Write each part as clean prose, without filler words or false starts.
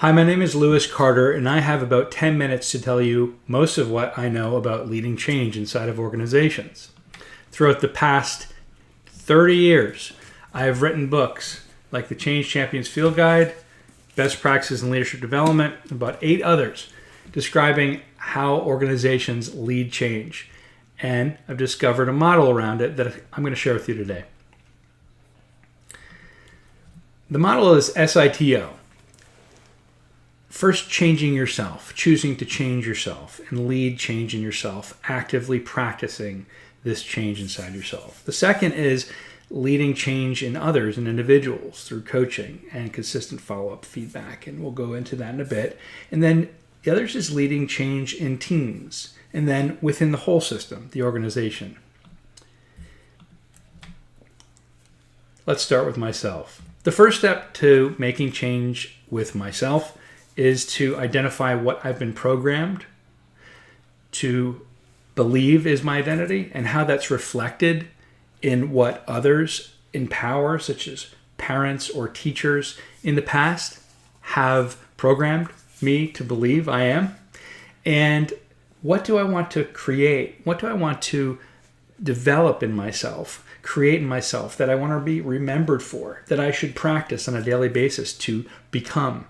Hi, my name is Lewis Carter, and I have about 10 minutes to tell you most of what I know about leading change inside of organizations. Throughout the past 30 years, I have written books like the Change Champions Field Guide, Best Practices in Leadership Development, and about 8 others describing how organizations lead change. And I've discovered a model around it that I'm going to share with you today. The model is SITO. First, changing yourself, choosing to change yourself and lead change in yourself, actively practicing this change inside yourself. The second is leading change in others and individuals through coaching and consistent follow-up feedback, and we'll go into that in a bit. And then the others is leading change in teams, and then within the whole system, the organization. Let's start with myself. The first step to making change with myself is to identify what I've been programmed to believe is my identity and how that's reflected in what others in power, such as parents or teachers in the past, have programmed me to believe I am. And what do I want to create? What do I want to develop in myself, create in myself that I want to be remembered for, that I should practice on a daily basis to become?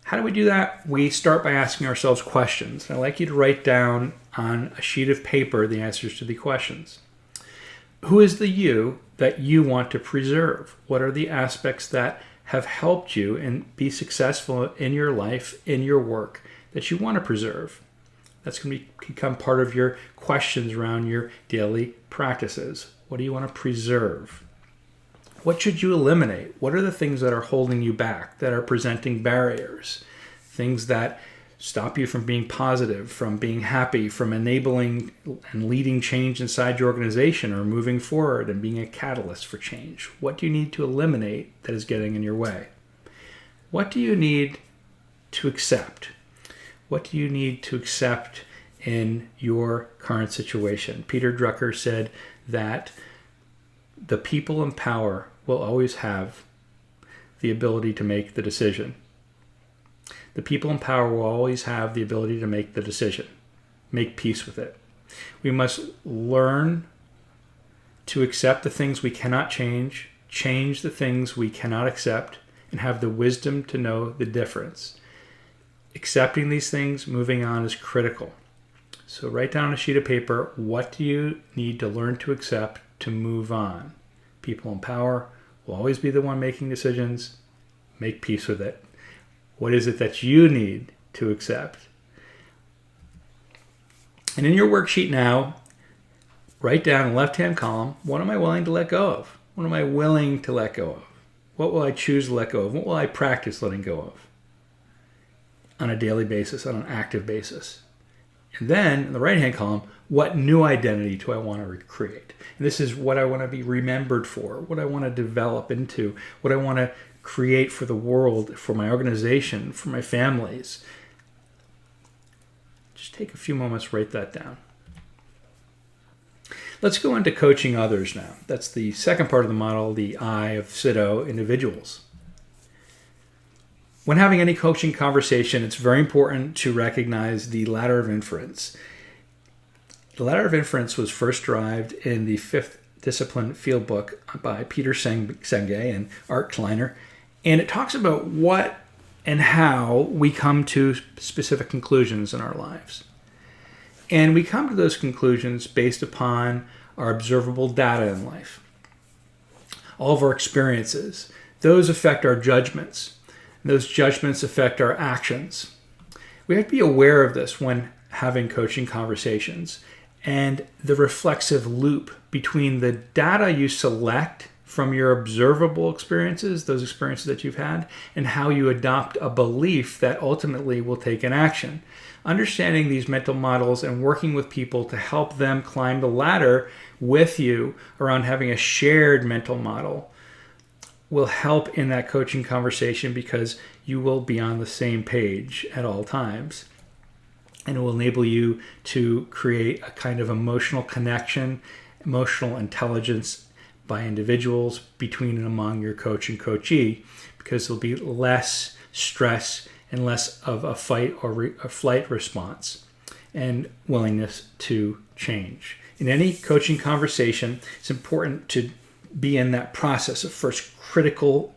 How do we do that? We start by asking ourselves questions. I'd like you to write down on a sheet of paper the answers to the questions. Who is the you that you want to preserve? What are the aspects that have helped you and be successful in your life, in your work, that you want to preserve? That's going to become part of your questions around your daily practices. What do you want to preserve? What should you eliminate? What are the things that are holding you back, that are presenting barriers? Things that stop you from being positive, from being happy, from enabling and leading change inside your organization or moving forward and being a catalyst for change. What do you need to eliminate that is getting in your way? What do you need to accept? What do you need to accept in your current situation? Peter Drucker said that the people in power will always have the ability to make the decision. The people in power will always have the ability to make the decision. Make peace with it. We must learn to accept the things we cannot change, change the things we cannot accept, and have the wisdom to know the difference. Accepting these things, moving on, is critical. So write down on a sheet of paper, what do you need to learn to accept to move on? People in power will always be the one making decisions. Make peace with it. What is it that you need to accept? And in your worksheet now, write down in the left-hand column, what am I willing to let go of? What am I willing to let go of? What will I choose to let go of? What will I practice letting go of on a daily basis, on an active basis? And then in the right-hand column, what new identity do I want to create? And this is what I want to be remembered for, what I want to develop into, what I want to create for the world, for my organization, for my families. Just take a few moments, write that down. Let's go into coaching others now. That's the second part of the model, the I of SITO, individuals. When having any coaching conversation, it's very important to recognize the ladder of inference. The ladder of inference was first derived in the 5th Discipline Field Book by Peter Senge and Art Kleiner, and it talks about what and how we come to specific conclusions in our lives. And we come to those conclusions based upon our observable data in life. All of our experiences, those affect our judgments. Those judgments affect our actions. We have to be aware of this when having coaching conversations and the reflexive loop between the data you select from your observable experiences, those experiences that you've had, and how you adopt a belief that ultimately will take an action. Understanding these mental models and working with people to help them climb the ladder with you around having a shared mental model will help in that coaching conversation, because you will be on the same page at all times. And it will enable you to create a kind of emotional connection, emotional intelligence, by individuals, between and among your coach and coachee, because there'll be less stress and less of a fight or a flight response and willingness to change. In any coaching conversation, it's important to be in that process of first critically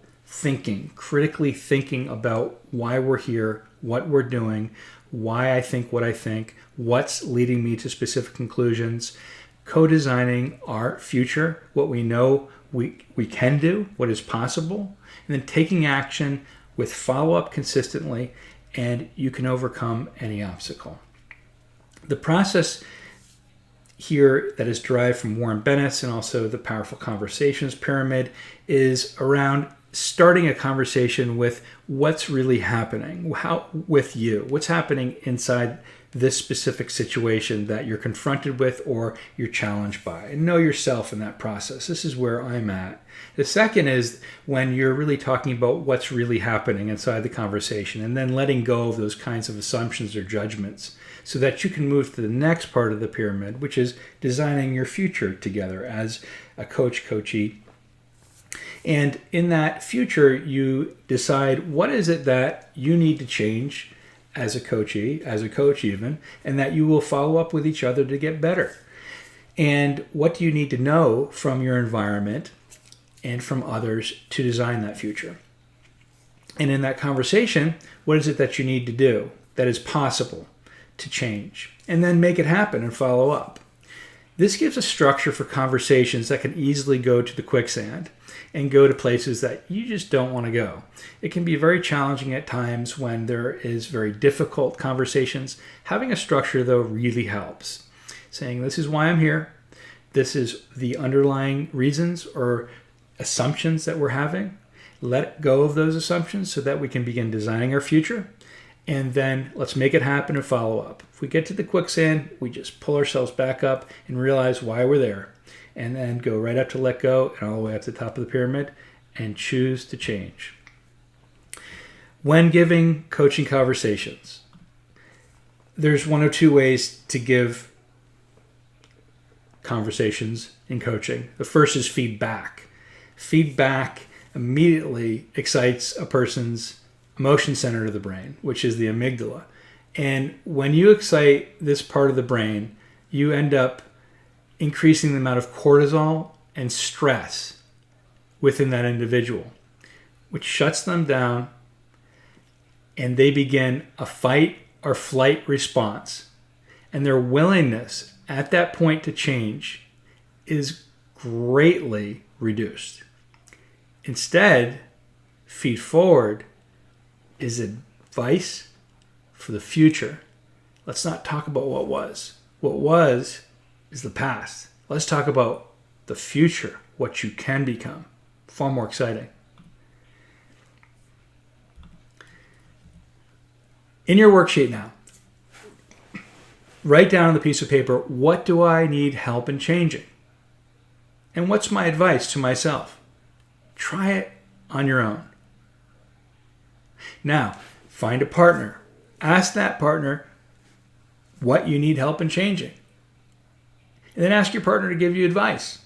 thinking about why we're here, what we're doing, why I think what I think, what's leading me to specific conclusions, co-designing our future, what we know we can do, what is possible, and then taking action with follow-up consistently, and you can overcome any obstacle. The process here that is derived from Warren Bennett's and also the Powerful Conversations Pyramid is around starting a conversation with what's really happening, with you, what's happening inside this specific situation that you're confronted with or you're challenged by. And know yourself in that process. This is where I'm at. The second is when you're really talking about what's really happening inside the conversation, and then letting go of those kinds of assumptions or judgments so that you can move to the next part of the pyramid, which is designing your future together as a coach-coachee. And in that future, you decide what is it that you need to change as a coachee, as a coach even, and that you will follow up with each other to get better. And what do you need to know from your environment and from others to design that future? And in that conversation, what is it that you need to do that is possible to change? And then make it happen and follow up. This gives a structure for conversations that can easily go to the quicksand and go to places that you just don't want to go. It can be very challenging at times when there is very difficult conversations. Having a structure, though, really helps. Saying, this is why I'm here. This is the underlying reasons or assumptions that we're having. Let go of those assumptions so that we can begin designing our future. And then let's make it happen and follow up. If we get to the quicksand, we just pull ourselves back up and realize why we're there. And then go right up to let go and all the way up to the top of the pyramid and choose to change. When giving coaching conversations, there's one or two ways to give conversations in coaching. The first is feedback. Feedback immediately excites a person's emotion center of the brain, which is the amygdala. And when you excite this part of the brain, you end up increasing the amount of cortisol and stress within that individual, which shuts them down, and they begin a fight or flight response. And their willingness at that point to change is greatly reduced. Instead, feed forward is advice for the future. Let's not talk about what was. What was is the past. Let's talk about the future, what you can become. Far more exciting. In your worksheet now, write down on the piece of paper, what do I need help in changing? And what's my advice to myself? Try it on your own. Now, find a partner. Ask that partner what you need help in changing. And then ask your partner to give you advice.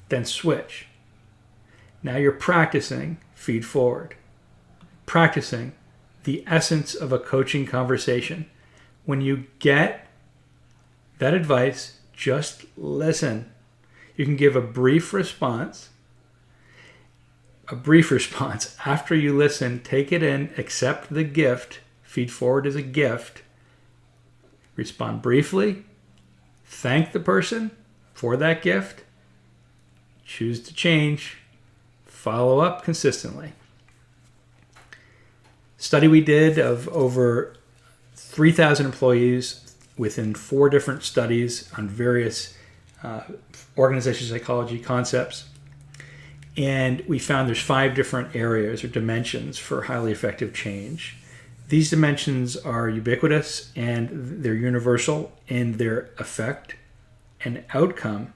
Then switch. Now you're practicing feed forward. Practicing the essence of a coaching conversation. When you get that advice, just listen. You can give a brief response. After you listen, take it in, accept the gift. Feed forward is a gift. Respond briefly. Thank the person for that gift. Choose to change. Follow up consistently. Study we did of over 3,000 employees within 4 different studies on various organizational psychology concepts. And we found there's 5 different areas or dimensions for highly effective change. These dimensions are ubiquitous and they're universal in their effect and outcome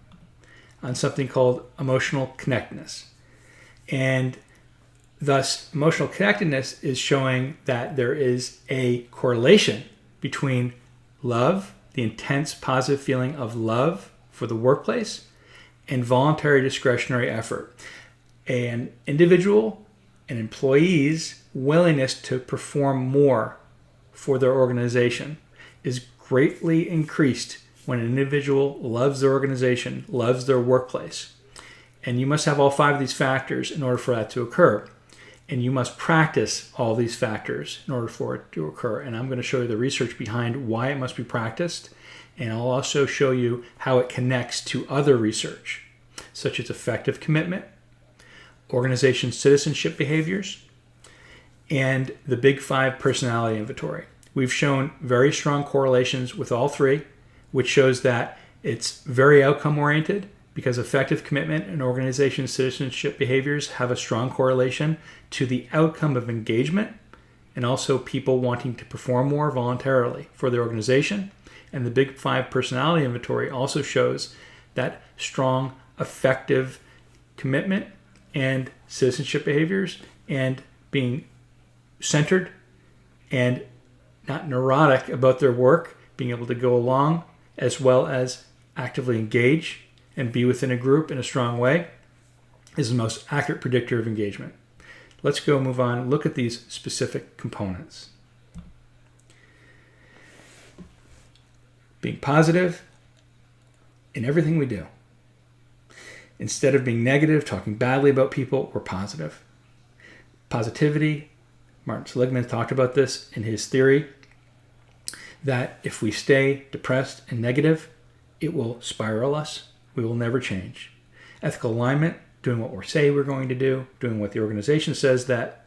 on something called emotional connectedness. And thus, emotional connectedness is showing that there is a correlation between love, the intense positive feeling of love for the workplace, and voluntary discretionary effort. An individual, an employee's willingness to perform more for their organization is greatly increased when an individual loves their organization, loves their workplace. And you must have all 5 of these factors in order for that to occur. And you must practice all these factors in order for it to occur. And I'm going to show you the research behind why it must be practiced. And I'll also show you how it connects to other research, such as effective commitment, organization citizenship behaviors, and the Big 5 personality inventory. We've shown very strong correlations with all 3, which shows that it's very outcome oriented, because effective commitment and organization citizenship behaviors have a strong correlation to the outcome of engagement and also people wanting to perform more voluntarily for their organization. And the Big 5 personality inventory also shows that strong, effective commitment and citizenship behaviors and being centered and not neurotic about their work, being able to go along as well as actively engage and be within a group in a strong way is the most accurate predictor of engagement. Let's go move on, look at these specific components. Being positive in everything we do. Instead of being negative, talking badly about people, we're positive. Positivity, Martin Seligman talked about this in his theory, that if we stay depressed and negative, it will spiral us. We will never change. Ethical alignment, doing what we say we're going to do, doing what the organization says that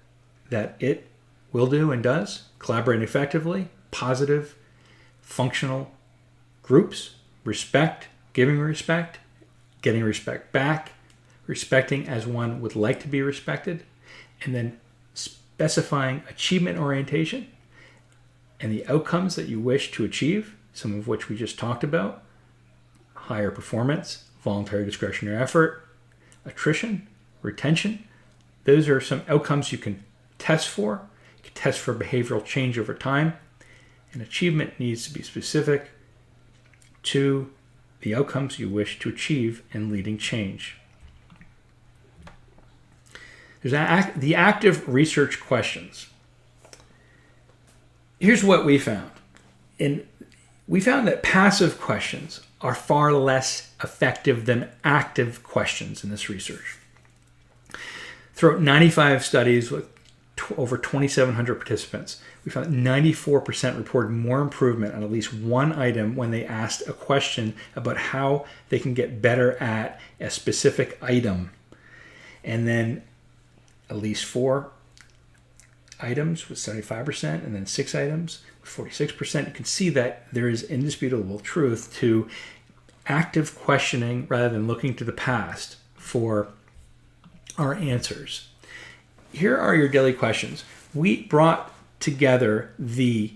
it will do and does, collaborating effectively, positive, functional groups, respect, giving respect, getting respect back, respecting as one would like to be respected, and then specifying achievement orientation and the outcomes that you wish to achieve, some of which we just talked about: higher performance, voluntary discretionary effort, attrition, retention. Those are some outcomes you can test for. You can test for behavioral change over time. And achievement needs to be specific to the outcomes you wish to achieve in leading change. There's the active research questions. Here's what we found. We found that passive questions are far less effective than active questions in this research. Throughout 95 studies with over 2,700 participants, we found that 94% reported more improvement on at least one item when they asked a question about how they can get better at a specific item. And then at least 4 items with 75%, and then 6 items with 46%. You can see that there is indisputable truth to active questioning rather than looking to the past for our answers. Here are your daily questions. We brought together the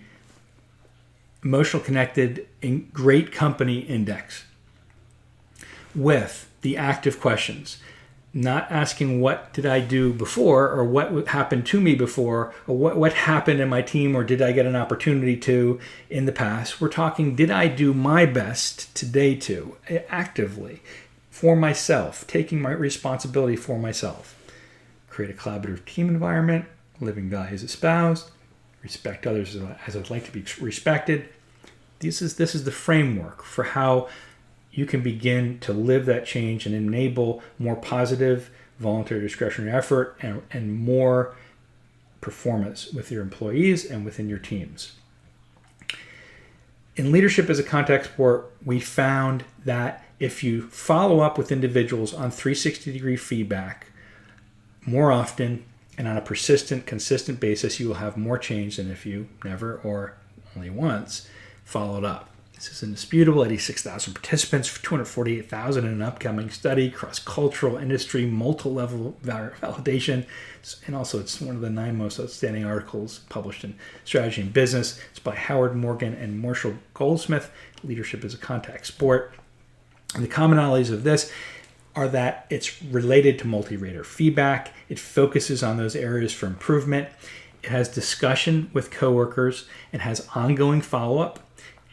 Emotional Connected and Great Company Index with the active questions. Not asking what did I do before, or what happened to me before, or what happened in my team, or did I get an opportunity to in the past. We're talking, did I do my best today to, actively, for myself, taking my responsibility for myself. Create a collaborative team environment, living values espoused, respect others as I'd like to be respected. This is the framework for how you can begin to live that change and enable more positive voluntary discretionary effort and more performance with your employees and within your teams. In leadership as a contact sport, we found that if you follow up with individuals on 360-degree feedback more often and on a persistent, consistent basis, you will have more change than if you never or only once followed up. This is indisputable. 86,000 participants, 248,000 in an upcoming study, cross-cultural, industry, multi-level validation, and also it's one of the 9 most outstanding articles published in Strategy and Business. It's by Howard Morgan and Marshall Goldsmith. Leadership is a contact sport. And the commonalities of this are that it's related to multi-rater feedback. It focuses on those areas for improvement. It has discussion with coworkers. It has ongoing follow-up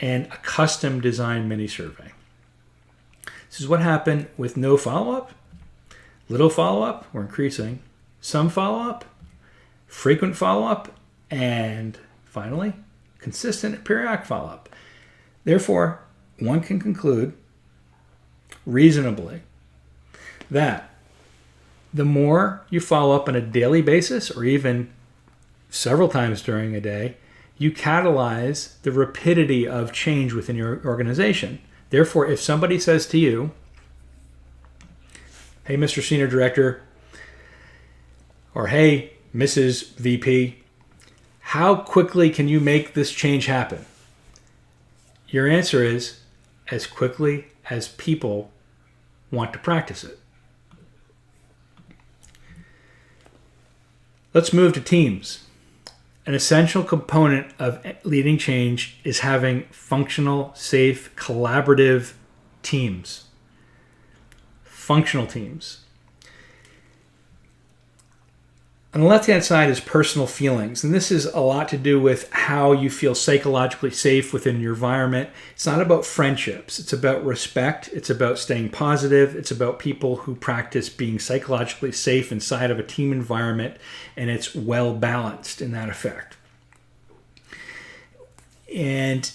and a custom designed mini survey. This is what happened with no follow-up, little follow-up, or increasing, some follow-up, frequent follow-up, and finally, consistent periodic follow-up. Therefore, one can conclude reasonably that the more you follow up on a daily basis or even several times during a day, you catalyze the rapidity of change within your organization. Therefore, if somebody says to you, hey, Mr. Senior Director, or hey, Mrs. VP, how quickly can you make this change happen? Your answer is as quickly as people want to practice it. Let's move to teams. An essential component of leading change is having functional, safe, collaborative teams. Functional teams. On the left-hand side is personal feelings, and this is a lot to do with how you feel psychologically safe within your environment. It's not about friendships. It's about respect. It's about staying positive. It's about people who practice being psychologically safe inside of a team environment, and it's well balanced in that effect. And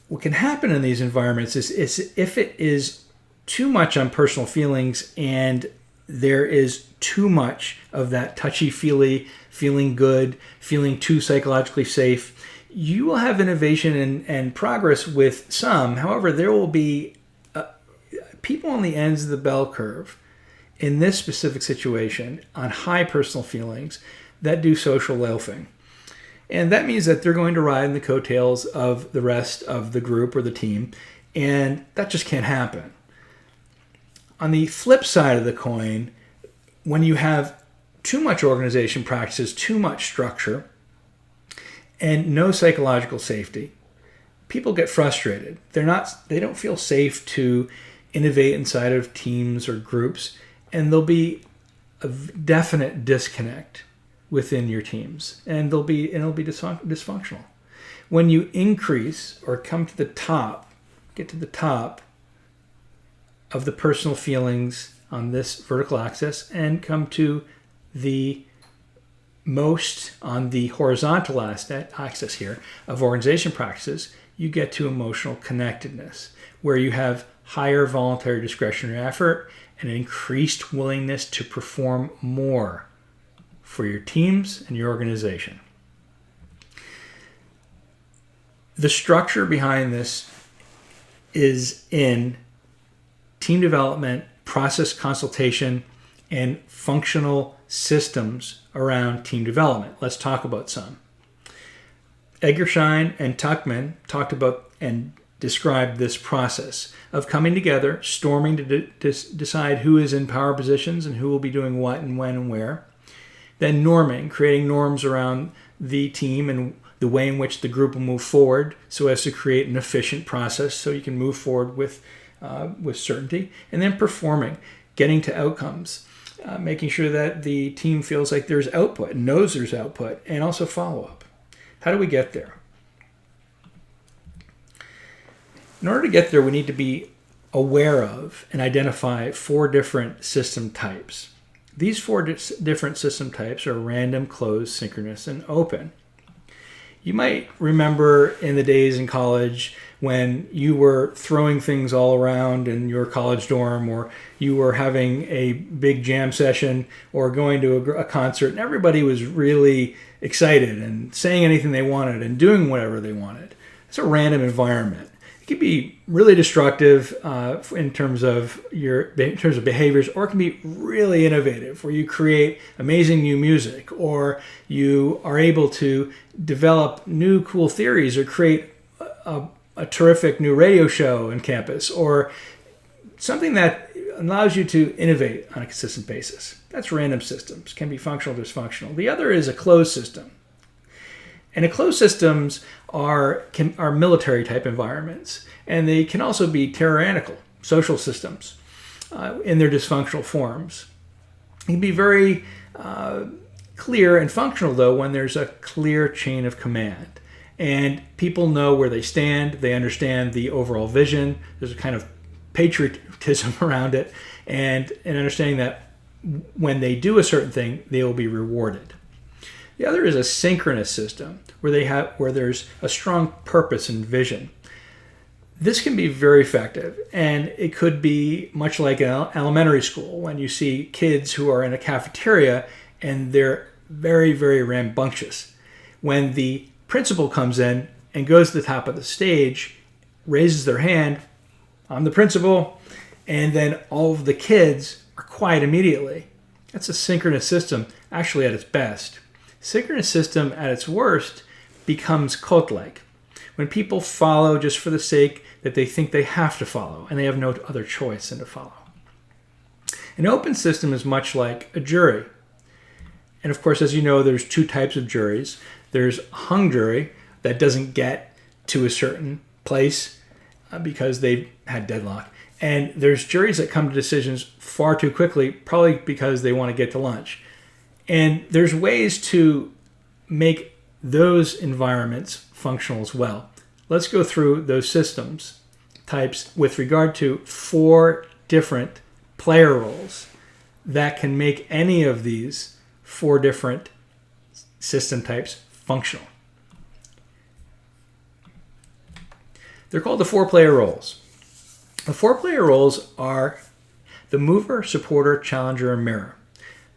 what can happen in these environments is if it is too much on personal feelings and there is too much of that touchy-feely, feeling good, feeling too psychologically safe, you will have innovation and progress with some. However, there will be people on the ends of the bell curve in this specific situation on high personal feelings that do social loafing. And that means that they're going to ride in the coattails of the rest of the group or the team, and that just can't happen. On the flip side of the coin, when you have too much organization practices, too much structure, and no psychological safety, people get frustrated. They don't feel safe to innovate inside of teams or groups, and there'll be a definite disconnect within your teams, and it'll be dysfunctional. When you increase or get to the top of the personal feelings on this vertical axis and come to the most on the horizontal axis here of organization practices, you get to emotional connectedness, where you have higher voluntary discretionary effort and an increased willingness to perform more for your teams and your organization. The structure behind this is in team development, process consultation, and functional systems around team development. Let's talk about some. Eggershine and Tuckman talked about and described this process of coming together, storming to decide who is in power positions and who will be doing what and when and where. Then norming, creating norms around the team and the way in which the group will move forward so as to create an efficient process so you can move forward with certainty. And then performing, getting to outcomes, making sure that the team feels like there's output and knows there's output, and also follow-up. How do we get there? In order to get there, we need to be aware of and identify 4 different system types. These 4 different system types are random, closed, synchronous, and open. You might remember in the days in college when you were throwing things all around in your college dorm, or you were having a big jam session or going to a concert, and everybody was really excited and saying anything they wanted and doing whatever they wanted. It's a random environment. It can be really destructive in terms of behaviors, or it can be really innovative, where you create amazing new music, or you are able to develop new cool theories, or create a terrific new radio show on campus, or something that allows you to innovate on a consistent basis. That's random systems. Can be functional, dysfunctional. The other is a closed system. And closed systems are military type environments, and they can also be tyrannical social systems in their dysfunctional forms. It can be very clear and functional, though, when there's a clear chain of command and people know where they stand. They understand the overall vision. There's a kind of pragmatism around it, and understanding that when they do a certain thing, they will be rewarded. The other is a synchronous system where there's a strong purpose and vision. This can be very effective, and it could be much like an elementary school when you see kids who are in a cafeteria and they're very, very rambunctious. When the principal comes in and goes to the top of the stage, raises their hand, "I'm the principal," and then all of the kids are quiet immediately. That's a synchronous system, actually at its best. Synchronous system at its worst becomes cult-like, when people follow just for the sake that they think they have to follow, and they have no other choice than to follow. An open system is much like a jury. And of course, as you know, there's two types of juries. There's a hung jury that doesn't get to a certain place because they've had deadlock. And there's juries that come to decisions far too quickly, probably because they want to get to lunch. And there's ways to make those environments functional as well. Let's go through those systems types with regard to 4 different player roles that can make any of these 4 different system types functional. They're called the 4-player roles. The 4-player roles are the mover, supporter, challenger, and mirror.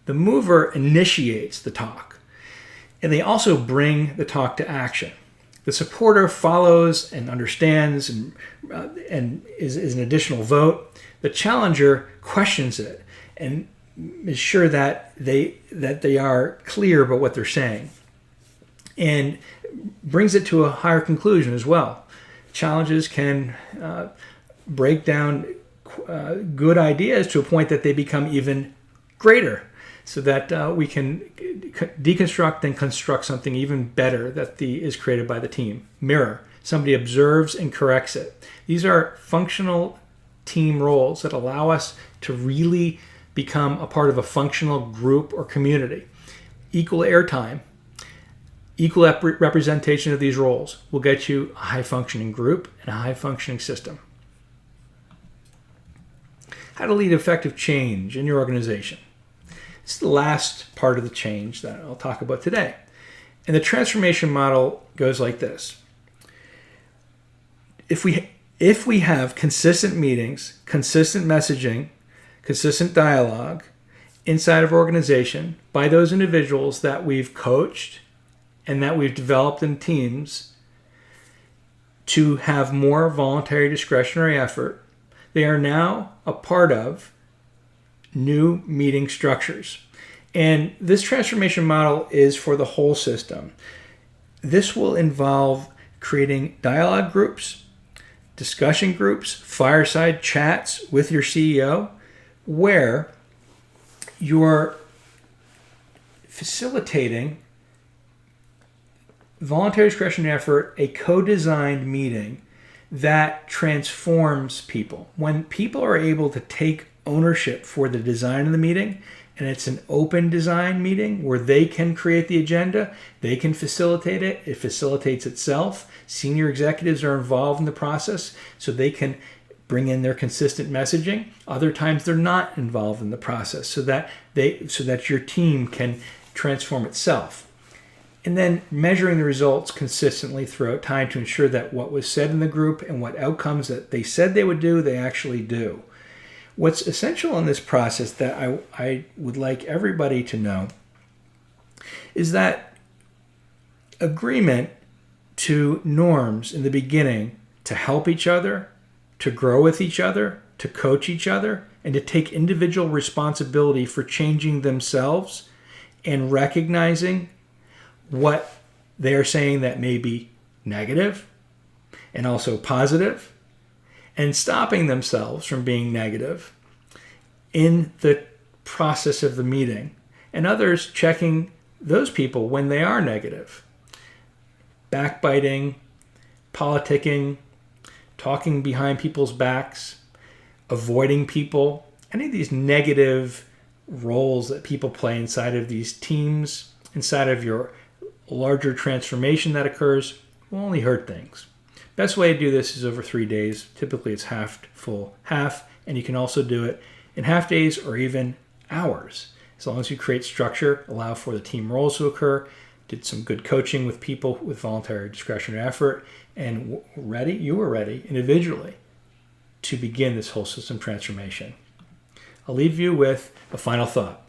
The mover initiates the talk, and they also bring the talk to action. The supporter follows and understands and is an additional vote. The challenger questions it and is sure that they are clear about what they're saying, and brings it to a higher conclusion as well. Challenges can break down good ideas to a point that they become even greater, so that we can deconstruct and construct something even better that is created by the team. Mirror. Somebody observes and corrects it. These are functional team roles that allow us to really become a part of a functional group or community. Equal airtime, equal representation of these roles will get you a high-functioning group and a high-functioning system. How to lead effective change in your organization. This is the last part of the change that I'll talk about today. And the transformation model goes like this. If we have consistent meetings, consistent messaging, consistent dialogue inside of our organization by those individuals that we've coached and that we've developed in teams to have more voluntary discretionary effort, they are now a part of new meeting structures. And this transformation model is for the whole system. This will involve creating dialogue groups, discussion groups, fireside chats with your CEO, where you're facilitating voluntary discretionary effort, a co-designed meeting that transforms people. When people are able to take ownership for the design of the meeting, and it's an open design meeting where they can create the agenda, they can facilitate it, it facilitates itself. Senior executives are involved in the process so they can bring in their consistent messaging. Other times they're not involved in the process so that your team can transform itself. And then measuring the results consistently throughout time to ensure that what was said in the group and what outcomes that they said they would do, they actually do. What's essential in this process that I would like everybody to know is that agreement to norms in the beginning to help each other, to grow with each other, to coach each other, and to take individual responsibility for changing themselves and recognizing what they are saying that may be negative and also positive, and stopping themselves from being negative in the process of the meeting, and others checking those people when they are negative. Backbiting, politicking, talking behind people's backs, avoiding people, any of these negative roles that people play inside of these teams, inside of your larger transformation that occurs, will only hurt things. Best way to do this is over 3 days. Typically it's half full half, And you can also do it in half days or even hours. As long as you create structure, allow for the team roles to occur, did some good coaching with people with voluntary discretionary effort, and you were ready individually to begin this whole system transformation. I'll leave you with a final thought.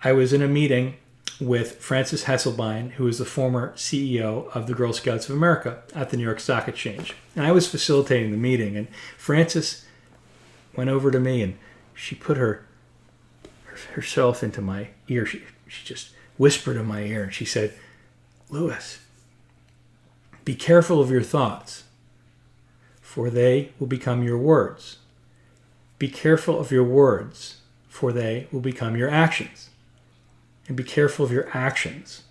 I was in a meeting with Frances Hesselbein, who is the former CEO of the Girl Scouts of America at the New York Stock Exchange. And I was facilitating the meeting, and Frances went over to me and she put herself into my ear. She just whispered in my ear and she said, "Louis, be careful of your thoughts, for they will become your words. Be careful of your words, for they will become your actions. And be careful of your actions,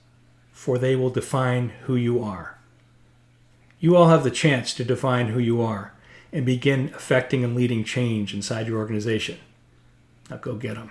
for they will define who you are." You all have the chance to define who you are and begin affecting and leading change inside your organization. Now go get them.